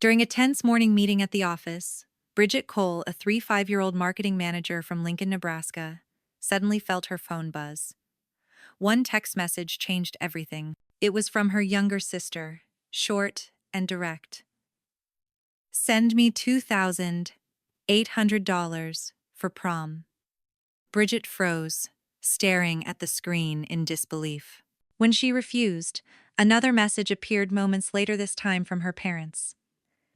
During a tense morning meeting at the office, Bridget Cole, a 35-year-old marketing manager from Lincoln, Nebraska, suddenly felt her phone buzz. One text message changed everything. It was from her younger sister, short and direct. "Send me $2,800 for prom." Bridget froze, staring at the screen in disbelief. When she refused, another message appeared moments later, this time from her parents.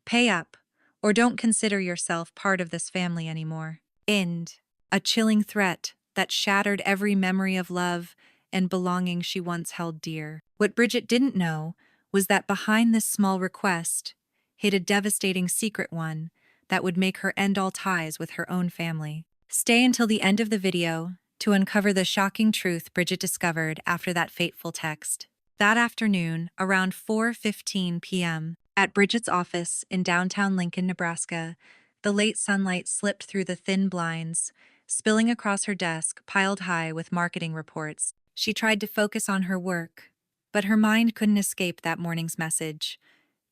"Pay up, or don't consider yourself part of this family anymore." End. A chilling threat that shattered every memory of love and belonging she once held dear. What Bridget didn't know was that behind this small request hid a devastating secret one that would make her end all ties with her own family. Stay until the end of the video to uncover the shocking truth Bridget discovered after that fateful text. That afternoon, around 4:15 p.m., at Bridget's office in downtown Lincoln, Nebraska, the late sunlight slipped through the thin blinds, spilling across her desk piled high with marketing reports. She tried to focus on her work, but her mind couldn't escape that morning's message: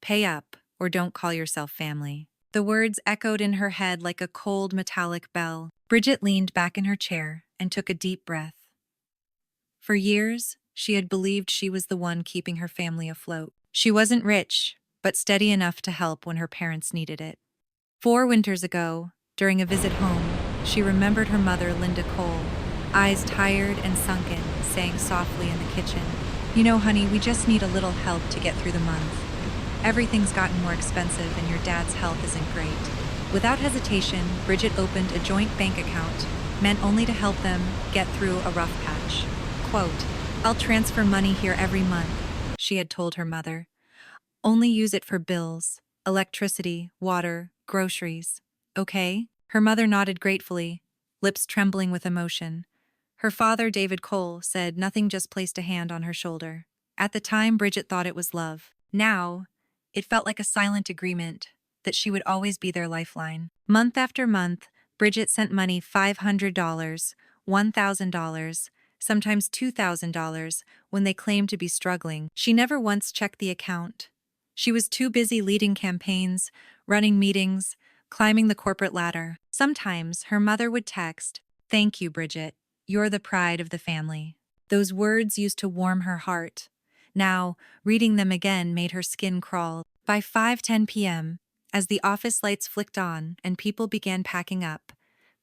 "Pay up, or don't call yourself family." The words echoed in her head like a cold, metallic bell. Bridget leaned back in her chair and took a deep breath. For years, she had believed she was the one keeping her family afloat. She wasn't rich, but steady enough to help when her parents needed it. 4 winters ago, during a visit home, she remembered her mother, Linda Cole, eyes tired and sunken, saying softly in the kitchen, "You know, honey, we just need a little help to get through the month. Everything's gotten more expensive and your dad's health isn't great." Without hesitation, Bridget opened a joint bank account, meant only to help them get through a rough patch. Quote, "I'll transfer money here every month," she had told her mother. "Only use it for bills, electricity, water, groceries. Okay?" Her mother nodded gratefully, lips trembling with emotion. Her father, David Cole, said nothing, just placed a hand on her shoulder. At the time, Bridget thought it was love. Now, it felt like a silent agreement that she would always be their lifeline. Month after month, Bridget sent money: $500, $1,000, sometimes $2,000 when they claimed to be struggling. She never once checked the account. She was too busy leading campaigns, running meetings, climbing the corporate ladder. Sometimes her mother would text, "Thank you, Bridget. You're the pride of the family." Those words used to warm her heart. Now, reading them again made her skin crawl. By 5:10 p.m., as the office lights flicked on and people began packing up,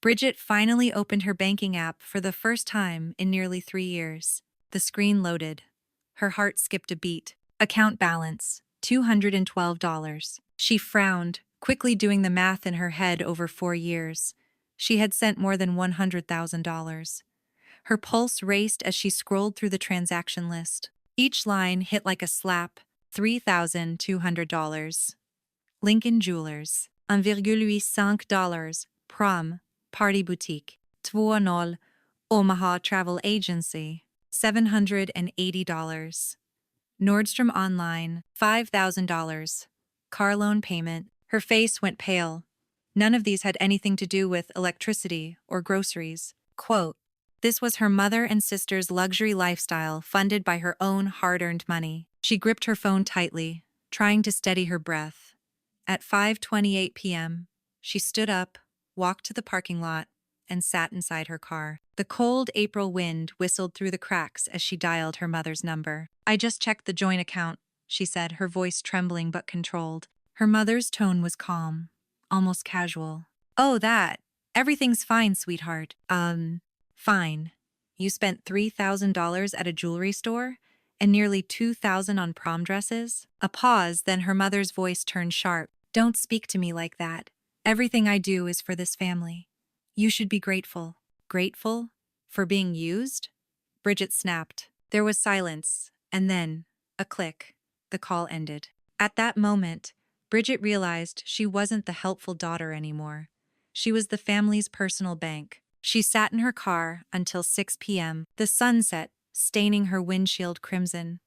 Bridget finally opened her banking app for the first time in nearly 3 years. The screen loaded. Her heart skipped a beat. Account balance: $212. She frowned, quickly doing the math in her head over 4 years. She had sent more than $100,000. Her pulse raced as she scrolled through the transaction list. Each line hit like a slap: $3,200. Lincoln Jewelers, $1,85. Prom, Party Boutique, 2.0, Omaha Travel Agency, $780. Nordstrom Online, $5,000. Car loan payment. Her face went pale. None of these had anything to do with electricity or groceries. Quote, this was her mother and sister's luxury lifestyle funded by her own hard-earned money. She gripped her phone tightly, trying to steady her breath. At 5:28 p.m., she stood up, walked to the parking lot, and sat inside her car. The cold April wind whistled through the cracks as she dialed her mother's number. "I just checked the joint account," she said, her voice trembling but controlled. Her mother's tone was calm, almost casual. "Oh, that. Everything's fine, sweetheart." Fine. You spent $3,000 at a jewelry store and nearly $2,000 on prom dresses? A pause, then her mother's voice turned sharp. "Don't speak to me like that. Everything I do is for this family. You should be grateful." Grateful? For being used? Bridget snapped. There was silence, and then a click. The call ended. At that moment, Bridget realized she wasn't the helpful daughter anymore. She was the family's personal bank. She sat in her car until 6 p.m., the sun set, staining her windshield crimson.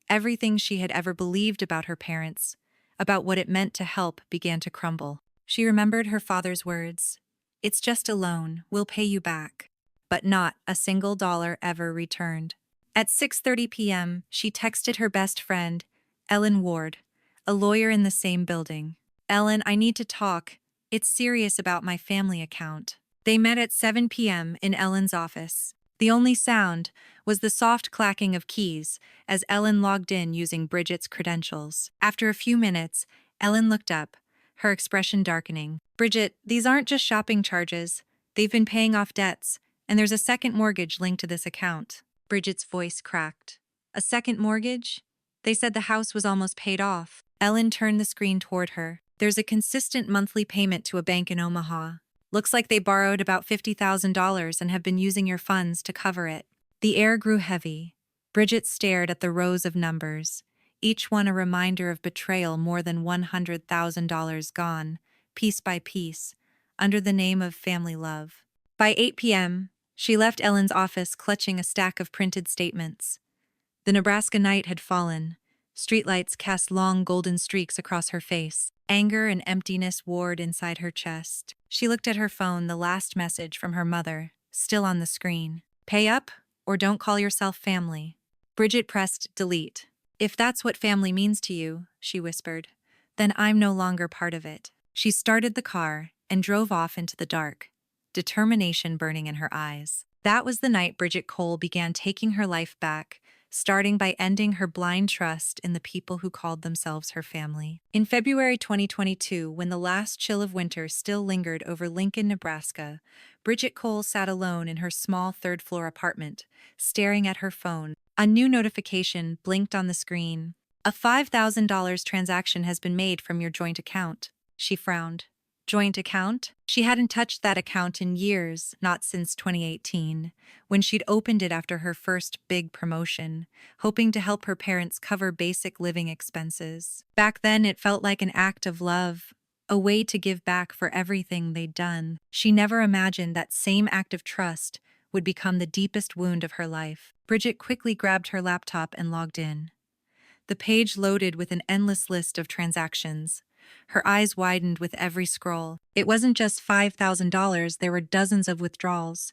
Everything she had ever believed about her parents, about what it meant to help, began to crumble. She remembered her father's words. "It's just a loan, we'll pay you back." But not a single dollar ever returned. At 6:30 p.m., she texted her best friend, Ellen Ward, a lawyer in the same building. Ellen, I need to talk. It's serious about my family account. They met at 7 p.m. in Ellen's office. The only sound was the soft clacking of keys as Ellen logged in using Bridget's credentials. After a few minutes, Ellen looked up, her expression darkening. Bridget, these aren't just shopping charges. They've been paying off debts, and there's a second mortgage linked to this account. Bridget's voice cracked. A second mortgage? They said the house was almost paid off. Ellen turned the screen toward her. There's a consistent monthly payment to a bank in Omaha. Looks like they borrowed about $50,000 and have been using your funds to cover it. The air grew heavy. Bridget stared at the rows of numbers, each one a reminder of betrayal, more than $100,000 gone, piece by piece, under the name of family love. By 8 p.m., she left Ellen's office clutching a stack of printed statements. The Nebraska night had fallen. Streetlights cast long golden streaks across her face. Anger and emptiness warred inside her chest. She looked at her phone, the last message from her mother, still on the screen. Pay up or don't call yourself family. Bridget pressed delete. If that's what family means to you, she whispered, then I'm no longer part of it. She started the car and drove off into the dark, determination burning in her eyes. That was the night Bridget Cole began taking her life back, starting by ending her blind trust in the people who called themselves her family. In February 2022, when the last chill of winter still lingered over Lincoln, Nebraska, Bridget Cole sat alone in her small third-floor apartment, staring at her phone. A new notification blinked on the screen. A $5,000 transaction has been made from your joint account. She frowned. Joint account? She hadn't touched that account in years, not since 2018, when she'd opened it after her first big promotion, hoping to help her parents cover basic living expenses. Back then, it felt like an act of love, a way to give back for everything they'd done. She never imagined that same act of trust would become the deepest wound of her life. Bridget quickly grabbed her laptop and logged in. The page loaded with an endless list of transactions. Her eyes widened with every scroll. It wasn't just $5,000, there were dozens of withdrawals.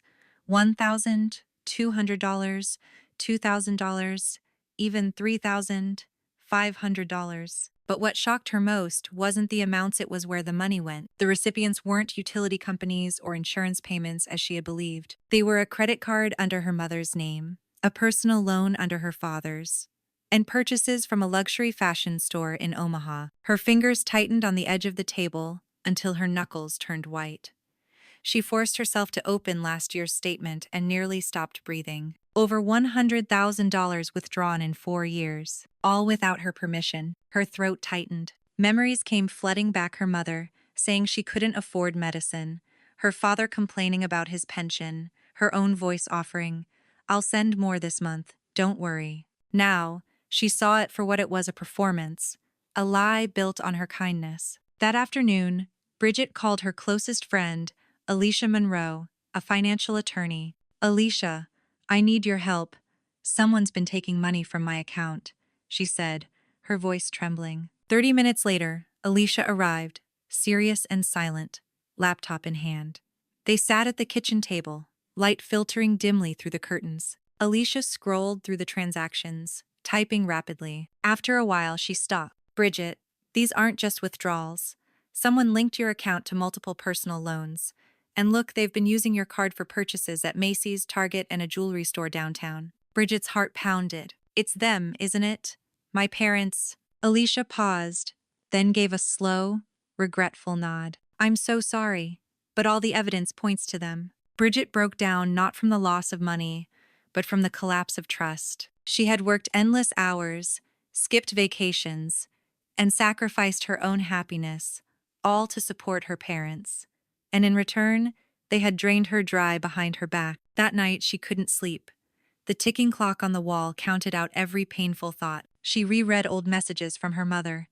$1,000, $200, $2,000, even $3,500. But what shocked her most wasn't the amounts, it was where the money went. The recipients weren't utility companies or insurance payments as she had believed. They were a credit card under her mother's name, a personal loan under her father's, and purchases from a luxury fashion store in Omaha. Her fingers tightened on the edge of the table until her knuckles turned white. She forced herself to open last year's statement and nearly stopped breathing. Over $100,000 withdrawn in 4 years, all without her permission. Her throat tightened. Memories came flooding back: her mother, saying she couldn't afford medicine, her father complaining about his pension, her own voice offering, "I'll send more this month, don't worry." Now, she saw it for what it was: a performance, a lie built on her kindness. That afternoon, Bridget called her closest friend, Alicia Monroe, a financial attorney. "Alicia, I need your help. Someone's been taking money from my account," she said, her voice trembling. 30 minutes later, Alicia arrived, serious and silent, laptop in hand. They sat at the kitchen table, light filtering dimly through the curtains. Alicia scrolled through the transactions, typing rapidly. After a while, she stopped. "Bridget, these aren't just withdrawals. Someone linked your account to multiple personal loans. And look, they've been using your card for purchases at Macy's, Target, and a jewelry store downtown." Bridget's heart pounded. "It's them, isn't it? My parents." Alicia paused, then gave a slow, regretful nod. "I'm so sorry, but all the evidence points to them." Bridget broke down, not from the loss of money, but from the collapse of trust. She had worked endless hours, skipped vacations, and sacrificed her own happiness, all to support her parents. And in return, they had drained her dry behind her back. That night, she couldn't sleep. The ticking clock on the wall counted out every painful thought. She reread old messages from her mother.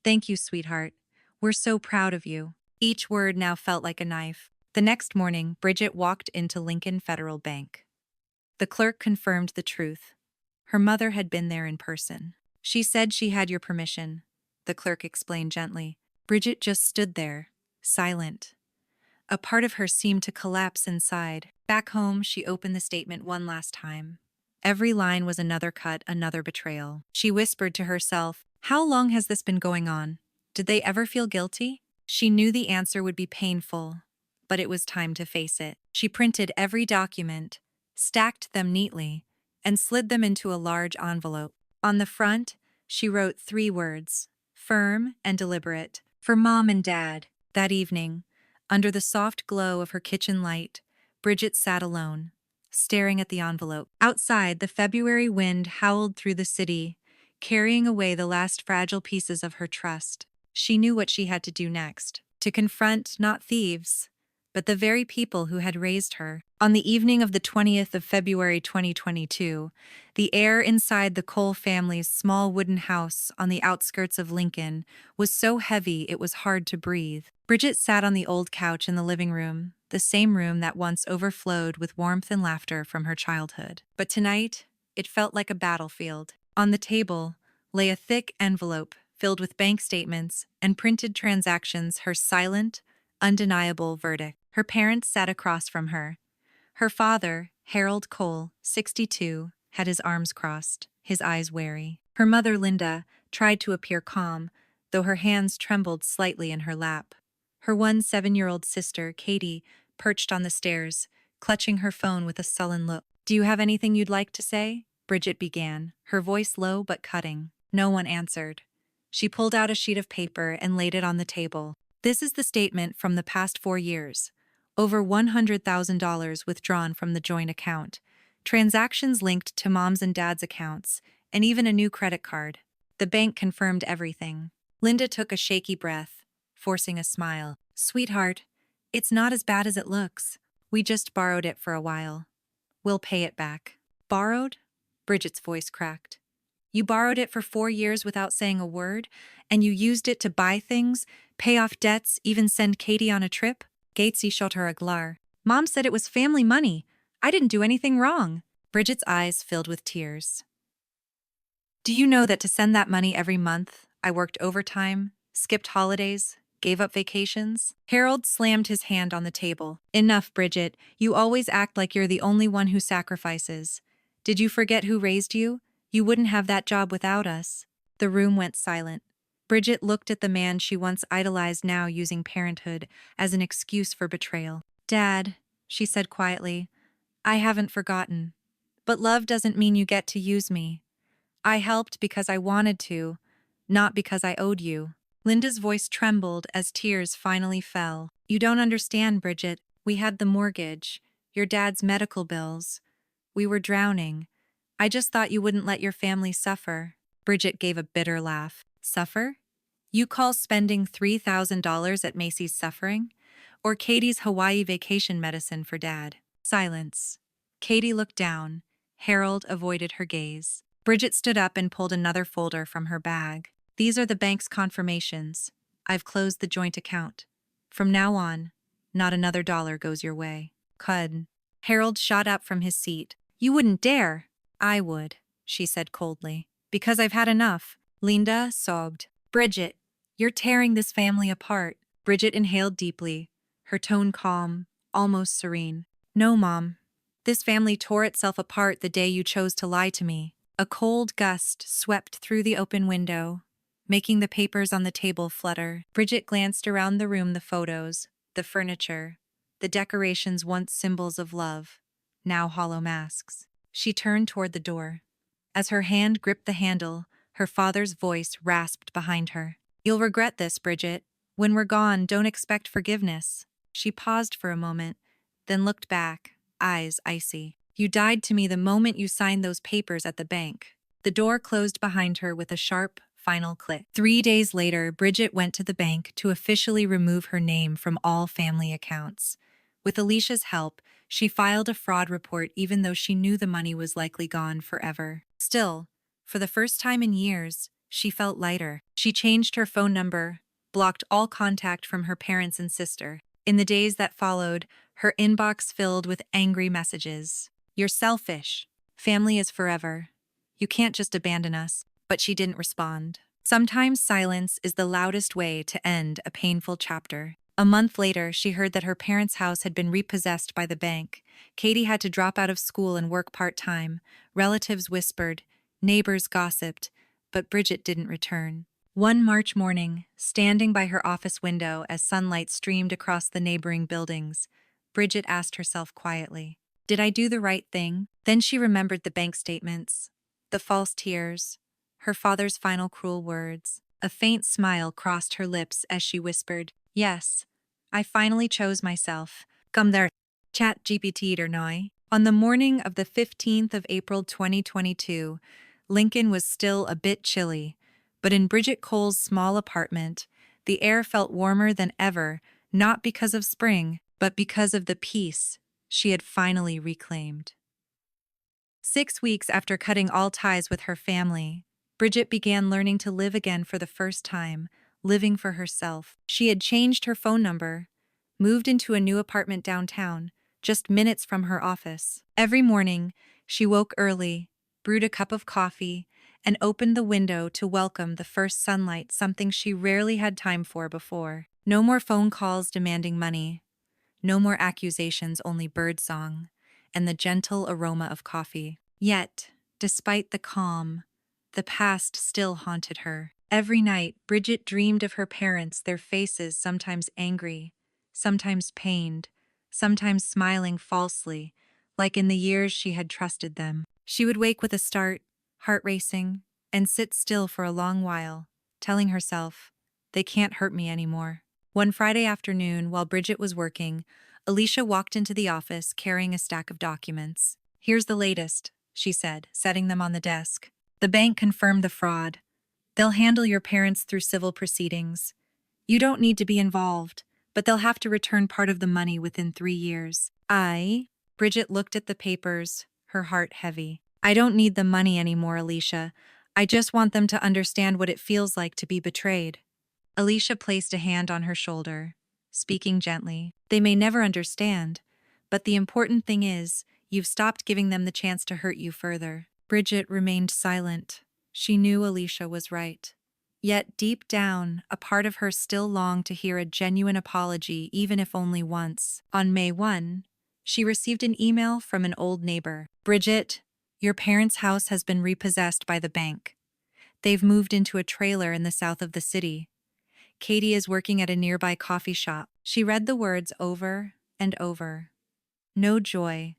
"Thank you, sweetheart. We're so proud of you." Each word now felt like a knife. The next morning, Bridget walked into Lincoln Federal Bank. The clerk confirmed the truth. Her mother had been there in person. "She said she had your permission," the clerk explained gently. Bridget just stood there, silent. A part of her seemed to collapse inside. Back home, she opened the statement one last time. Every line was another cut, another betrayal. She whispered to herself, "How long has this been going on? Did they ever feel guilty? She knew the answer would be painful, but it was time to face it. She printed every document, stacked them neatly, and slid them into a large envelope. On the front, she wrote 3 words, firm and deliberate, for Mom and Dad. That evening, under the soft glow of her kitchen light, Bridget sat alone, staring at the envelope. Outside, the February wind howled through the city, carrying away the last fragile pieces of her trust. She knew what she had to do next, to confront not thieves, but the very people who had raised her. On the evening of the 20th of February 2022, the air inside the Cole family's small wooden house on the outskirts of Lincoln was so heavy it was hard to breathe. Bridget sat on the old couch in the living room, the same room that once overflowed with warmth and laughter from her childhood. But tonight, it felt like a battlefield. On the table lay a thick envelope filled with bank statements and printed transactions, her silent, undeniable verdict. Her parents sat across from her. Her father, Harold Cole, 62, had his arms crossed, his eyes wary. Her mother, Linda, tried to appear calm, though her hands trembled slightly in her lap. Her 7-year-old sister, Katie, perched on the stairs, clutching her phone with a sullen look. "Do you have anything you'd like to say?" Bridget began, her voice low but cutting. No one answered. She pulled out a sheet of paper and laid it on the table. "This is the statement from the past 4 years. Over $100,000 withdrawn from the joint account. Transactions linked to Mom's and Dad's accounts, and even a new credit card. The bank confirmed everything." Linda took a shaky breath, forcing a smile. "Sweetheart, it's not as bad as it looks. We just borrowed it for a while. We'll pay it back." "Borrowed?" Bridget's voice cracked. "You borrowed it for 4 years without saying a word, and you used it to buy things, pay off debts, even send Katie on a trip?" Gatesy shot her a glare. "Mom said it was family money. I didn't do anything wrong." Bridget's eyes filled with tears. "Do you know that to send that money every month, I worked overtime, skipped holidays, gave up vacations?" Harold slammed his hand on the table. "Enough, Bridget. You always act like you're the only one who sacrifices. Did you forget who raised you? You wouldn't have that job without us." The room went silent. Bridget looked at the man she once idolized, now using parenthood as an excuse for betrayal. "Dad," she said quietly, "I haven't forgotten. But love doesn't mean you get to use me. I helped because I wanted to, not because I owed you." Linda's voice trembled as tears finally fell. "You don't understand, Bridget. We had the mortgage, your dad's medical bills. We were drowning. I just thought you wouldn't let your family suffer." Bridget gave a bitter laugh. "Suffer? You call spending $3,000 at Macy's suffering? Or Katie's Hawaii vacation medicine for Dad?" Silence. Katie looked down. Harold avoided her gaze. Bridget stood up and pulled another folder from her bag. "These are the bank's confirmations. I've closed the joint account. From now on, not another dollar goes your way." "Cud." Harold shot up from his seat. "You wouldn't dare." "I would," she said coldly. "Because I've had enough." Linda sobbed. "Bridget, you're tearing this family apart." Bridget inhaled deeply, her tone calm, almost serene. "No, Mom. This family tore itself apart the day you chose to lie to me." A cold gust swept through the open window, making the papers on the table flutter. Bridget glanced around the room, the photos, the furniture, the decorations once symbols of love, now hollow masks. She turned toward the door. As her hand gripped the handle, her father's voice rasped behind her. "You'll regret this, Bridget. When we're gone, don't expect forgiveness." She paused for a moment, then looked back, eyes icy. "You died to me the moment you signed those papers at the bank." The door closed behind her with a sharp, final click. 3 days later, Bridget went to the bank to officially remove her name from all family accounts. With Alicia's help, she filed a fraud report even though she knew the money was likely gone forever. Still, for the first time in years, she felt lighter. She changed her phone number, blocked all contact from her parents and sister. In the days that followed, her inbox filled with angry messages. "You're selfish. Family is forever. You can't just abandon us." But she didn't respond. Sometimes silence is the loudest way to end a painful chapter. A month later, she heard that her parents' house had been repossessed by the bank. Katie had to drop out of school and work part-time. Relatives whispered, neighbors gossiped, but Bridget didn't return. One March morning, standing by her office window as sunlight streamed across the neighboring buildings, Bridget asked herself quietly, "Did I do the right thing?" Then she remembered the bank statements, the false tears, her father's final cruel words. A faint smile crossed her lips as she whispered, "Yes, I finally chose myself. Come there, chat GPT or noi." On the morning of the 15th of April 2022, Lincoln was still a bit chilly, but in Bridget Cole's small apartment, the air felt warmer than ever, not because of spring, but because of the peace she had finally reclaimed. 6 weeks after cutting all ties with her family, Bridget began learning to live again for the first time, living for herself. She had changed her phone number, moved into a new apartment downtown, just minutes from her office. Every morning, she woke early, brewed a cup of coffee, and opened the window to welcome the first sunlight, something she rarely had time for before. No more phone calls demanding money, no more accusations, only birdsong, and the gentle aroma of coffee. Yet, despite the calm, the past still haunted her. Every night, Bridget dreamed of her parents, their faces sometimes angry, sometimes pained, sometimes smiling falsely, like in the years she had trusted them. She would wake with a start, heart racing, and sit still for a long while, telling herself, "They can't hurt me anymore." One Friday afternoon, while Bridget was working, Alicia walked into the office carrying a stack of documents. "Here's the latest," she said, setting them on the desk. "The bank confirmed the fraud. They'll handle your parents through civil proceedings. You don't need to be involved, but they'll have to return part of the money within 3 years." Bridget looked at the papers, her heart heavy. "I don't need the money anymore, Alicia. I just want them to understand what it feels like to be betrayed." Alicia placed a hand on her shoulder, speaking gently. "They may never understand, but the important thing is, you've stopped giving them the chance to hurt you further." Bridget remained silent. She knew Alicia was right. Yet deep down, a part of her still longed to hear a genuine apology, even if only once. On May 1, she received an email from an old neighbor. "Bridget, your parents' house has been repossessed by the bank. They've moved into a trailer in the south of the city. Katie is working at a nearby coffee shop." She read the words over and over. No joy,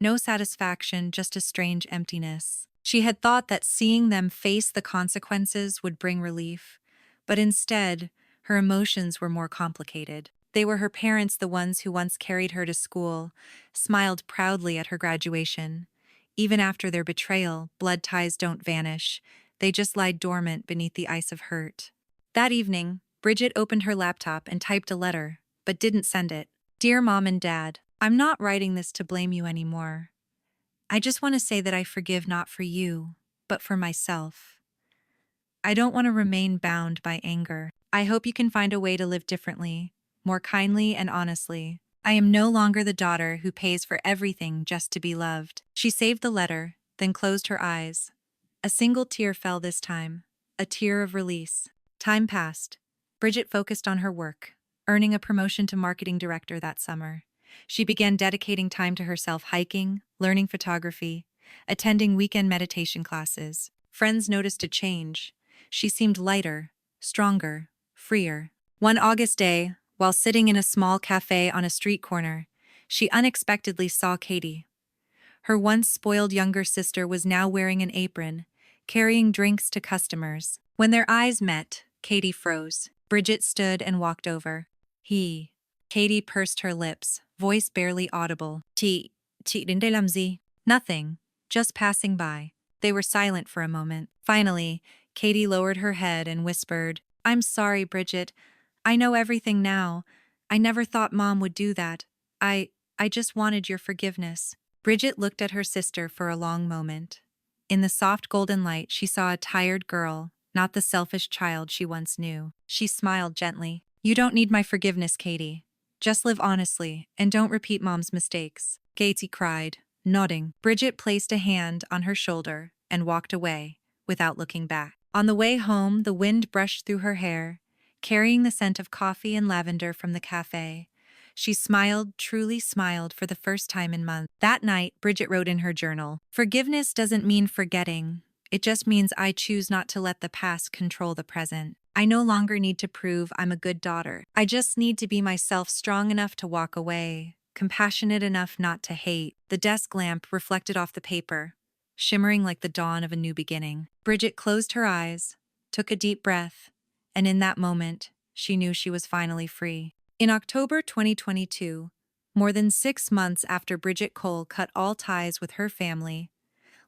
no satisfaction, just a strange emptiness. She had thought that seeing them face the consequences would bring relief, but instead, her emotions were more complicated. They were her parents, the ones who once carried her to school, smiled proudly at her graduation. Even after their betrayal, blood ties don't vanish. They just lie dormant beneath the ice of hurt. That evening, Bridget opened her laptop and typed a letter, but didn't send it. "Dear Mom and Dad, I'm not writing this to blame you anymore. I just want to say that I forgive not for you, but for myself. I don't want to remain bound by anger. I hope you can find a way to live differently, more kindly and honestly. I am no longer the daughter who pays for everything just to be loved." She saved the letter, then closed her eyes. A single tear fell this time, a tear of release. Time passed. Bridget focused on her work, earning a promotion to marketing director that summer. She began dedicating time to herself, hiking, learning photography, attending weekend meditation classes. Friends noticed a change. She seemed lighter, stronger, freer. One August day, while sitting in a small cafe on a street corner, she unexpectedly saw Katie. Her once spoiled younger sister was now wearing an apron, carrying drinks to customers. When their eyes met, Katie froze. Bridget stood and walked over. "He." Katie pursed her lips, voice barely audible. Chị đến đây làm gì?" "Nothing. Just passing by." They were silent for a moment. Finally, Katie lowered her head and whispered, "I'm sorry, Bridget. I know everything now. I never thought Mom would do that. I just wanted your forgiveness." Bridget looked at her sister for a long moment. In the soft golden light, she saw a tired girl, not the selfish child she once knew. She smiled gently. "You don't need my forgiveness, Katie. Just live honestly, and don't repeat Mom's mistakes." Katie cried, nodding. Bridget placed a hand on her shoulder and walked away, without looking back. On the way home, the wind brushed through her hair, carrying the scent of coffee and lavender from the cafe. She smiled, truly smiled, for the first time in months. That night, Bridget wrote in her journal, "Forgiveness doesn't mean forgetting. It just means I choose not to let the past control the present. I no longer need to prove I'm a good daughter. I just need to be myself, strong enough to walk away, compassionate enough not to hate. The desk lamp reflected off the paper, shimmering like the dawn of a new beginning. Bridget closed her eyes, took a deep breath, and in that moment, she knew she was finally free. In October 2022, more than 6 months after Bridget Cole cut all ties with her family,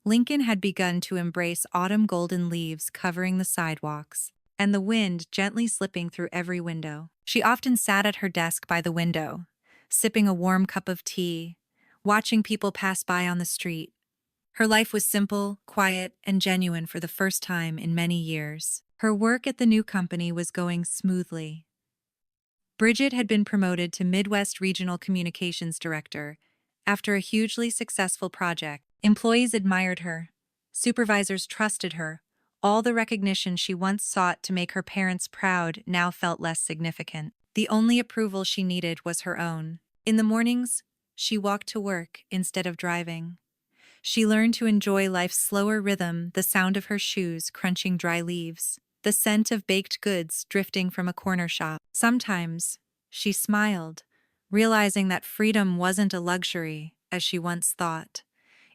Lincoln had begun to embrace autumn golden leaves covering the sidewalks, and the wind gently slipping through every window. She often sat at her desk by the window, sipping a warm cup of tea, watching people pass by on the street. Her life was simple, quiet, and genuine for the first time in many years. Her work at the new company was going smoothly. Bridget had been promoted to Midwest Regional Communications Director after a hugely successful project. Employees admired her. Supervisors trusted her. All the recognition she once sought to make her parents proud now felt less significant. The only approval she needed was her own. In the mornings, she walked to work instead of driving. She learned to enjoy life's slower rhythm, the sound of her shoes crunching dry leaves, the scent of baked goods drifting from a corner shop. Sometimes, she smiled, realizing that freedom wasn't a luxury, as she once thought.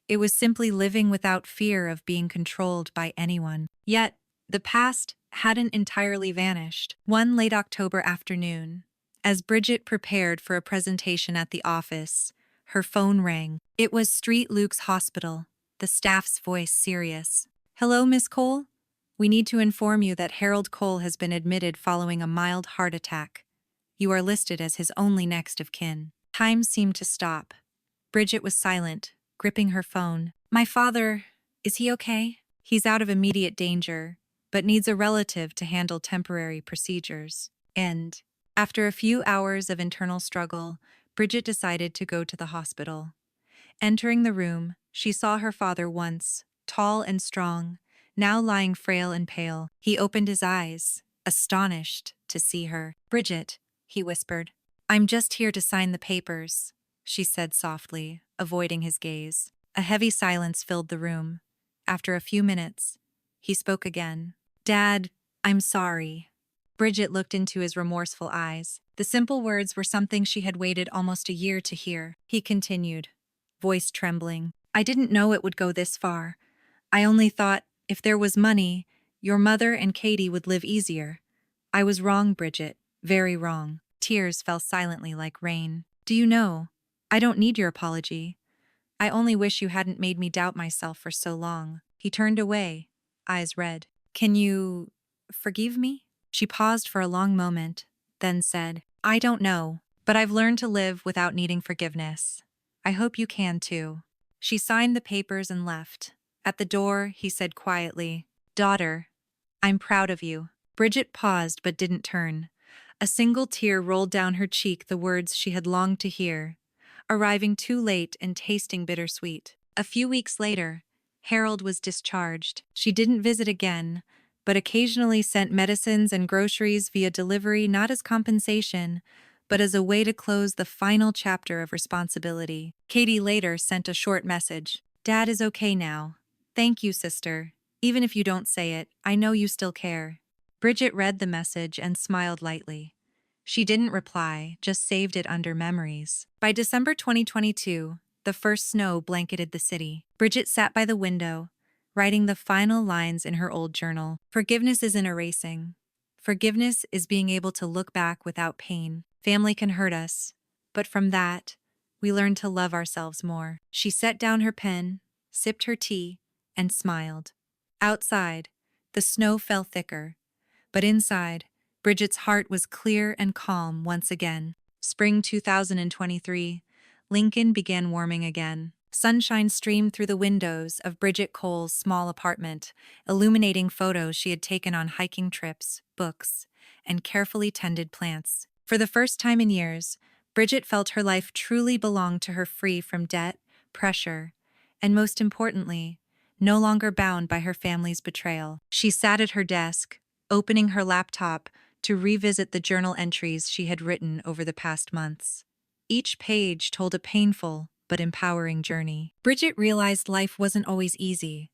It was simply living without fear of being controlled by anyone. Yet, the past hadn't entirely vanished. One late October afternoon, as Bridget prepared for a presentation at the office, her phone rang. It was Street Luke's hospital, the staff's voice serious. "Hello, Miss Cole? We need to inform you that Harold Cole has been admitted following a mild heart attack. You are listed as his only next of kin." Time seemed to stop. Bridget was silent, gripping her phone. "My father, is he okay?" "He's out of immediate danger, but needs a relative to handle temporary procedures." And, after a few hours of internal struggle, Bridget decided to go to the hospital. Entering the room, she saw her father once, tall and strong, now lying frail and pale. He opened his eyes, astonished to see her. "Bridget," he whispered. "I'm just here to sign the papers," she said softly, avoiding his gaze. A heavy silence filled the room. After a few minutes, he spoke again. "Dad, I'm sorry." Bridget looked into his remorseful eyes. The simple words were something she had waited almost a year to hear. He continued, voice trembling. "I didn't know it would go this far. I only thought, if there was money, your mother and Katie would live easier. I was wrong, Bridget, very wrong." Tears fell silently like rain. "Do you know, I don't need your apology. I only wish you hadn't made me doubt myself for so long." He turned away, eyes red. "Can you forgive me?" She paused for a long moment, then said, "I don't know, but I've learned to live without needing forgiveness. I hope you can too." She signed the papers and left. At the door, he said quietly, "Daughter, I'm proud of you." Bridget paused but didn't turn. A single tear rolled down her cheek, the words she had longed to hear, arriving too late and tasting bittersweet. A few weeks later, Harold was discharged. She didn't visit again, but occasionally sent medicines and groceries via delivery, not as compensation, but as a way to close the final chapter of responsibility. Katie later sent a short message. "Dad is okay now. Thank you, sister. Even if you don't say it, I know you still care." Bridget read the message and smiled lightly. She didn't reply, just saved it under memories. By December 2022, the first snow blanketed the city. Bridget sat by the window, writing the final lines in her old journal. "Forgiveness isn't erasing. Forgiveness is being able to look back without pain. Family can hurt us, but from that, we learn to love ourselves more." She set down her pen, sipped her tea, and smiled. Outside, the snow fell thicker, but inside, Bridget's heart was clear and calm once again. Spring 2023, Lincoln began warming again. Sunshine streamed through the windows of Bridget Cole's small apartment, illuminating photos she had taken on hiking trips, books, and carefully tended plants. For the first time in years, Bridget felt her life truly belonged to her, free from debt, pressure, and most importantly, no longer bound by her family's betrayal. She sat at her desk, opening her laptop to revisit the journal entries she had written over the past months. Each page told a painful but empowering journey. Bridget realized life wasn't always easy.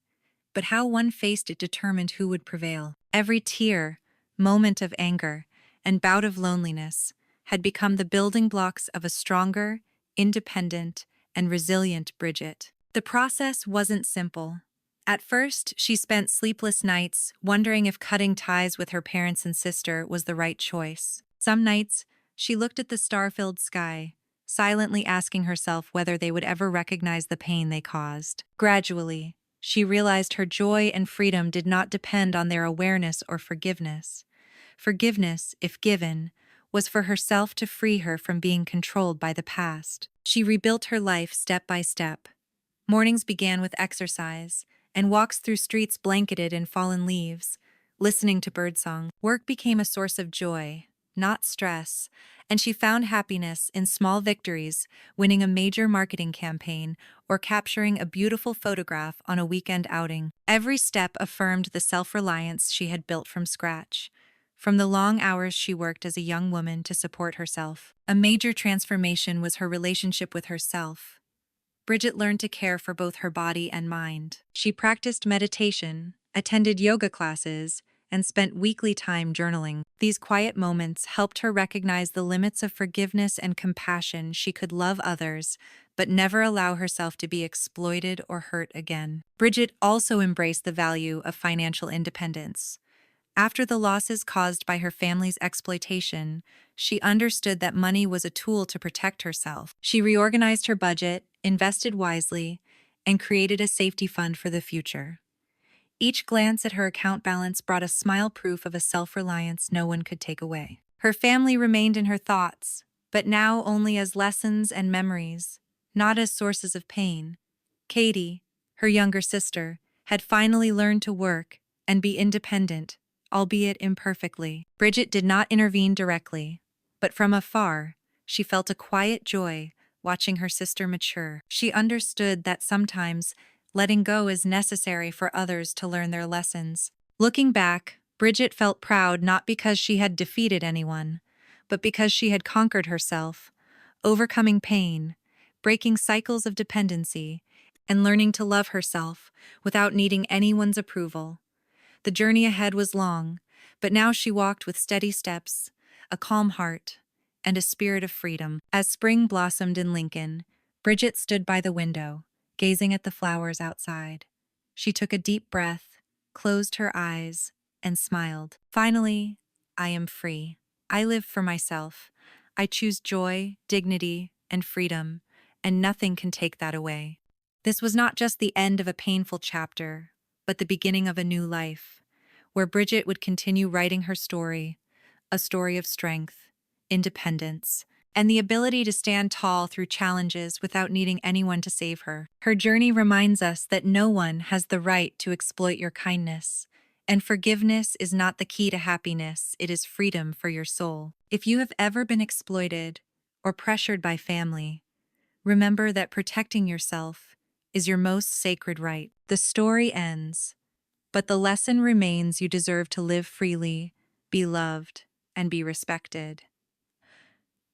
but how one faced it determined who would prevail. Every tear, moment of anger, and bout of loneliness had become the building blocks of a stronger, independent, and resilient Bridget. The process wasn't simple. At first, she spent sleepless nights wondering if cutting ties with her parents and sister was the right choice. Some nights, she looked at the star-filled sky, silently asking herself whether they would ever recognize the pain they caused. Gradually, she realized her joy and freedom did not depend on their awareness or forgiveness. Forgiveness, if given, was for herself to free her from being controlled by the past. She rebuilt her life step by step. Mornings began with exercise, and walks through streets blanketed in fallen leaves, listening to birdsong. Work became a source of joy, not stress, and she found happiness in small victories, winning a major marketing campaign or capturing a beautiful photograph on a weekend outing. Every step affirmed the self-reliance she had built from scratch. From the long hours she worked as a young woman to support herself. A major transformation was her relationship with herself. Bridget learned to care for both her body and mind. She practiced meditation, attended yoga classes, and spent weekly time journaling. These quiet moments helped her recognize the limits of forgiveness and compassion. She could love others, but never allow herself to be exploited or hurt again. Bridget also embraced the value of financial independence. After the losses caused by her family's exploitation, she understood that money was a tool to protect herself. She reorganized her budget, invested wisely, and created a safety fund for the future. Each glance at her account balance brought a smile, proof of a self-reliance no one could take away. Her family remained in her thoughts, but now only as lessons and memories, not as sources of pain. Katie, her younger sister, had finally learned to work and be independent, albeit imperfectly. Bridget did not intervene directly, but from afar, she felt a quiet joy watching her sister mature. She understood that sometimes letting go is necessary for others to learn their lessons. Looking back, Bridget felt proud not because she had defeated anyone, but because she had conquered herself, overcoming pain, breaking cycles of dependency, and learning to love herself without needing anyone's approval. The journey ahead was long, but now she walked with steady steps, a calm heart, and a spirit of freedom. As spring blossomed in Lincoln, Bridget stood by the window, gazing at the flowers outside. She took a deep breath, closed her eyes, and smiled. Finally, I am free. I live for myself. I choose joy, dignity, and freedom, and nothing can take that away. This was not just the end of a painful chapter, but the beginning of a new life, where Bridget would continue writing her story, a story of strength, independence, and the ability to stand tall through challenges without needing anyone to save her. Her journey reminds us that no one has the right to exploit your kindness, and forgiveness is not the key to happiness, it is freedom for your soul. If you have ever been exploited or pressured by family, remember that protecting yourself is your most sacred right. The story ends, but the lesson remains: you deserve to live freely, be loved, and be respected.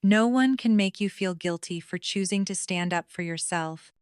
No one can make you feel guilty for choosing to stand up for yourself.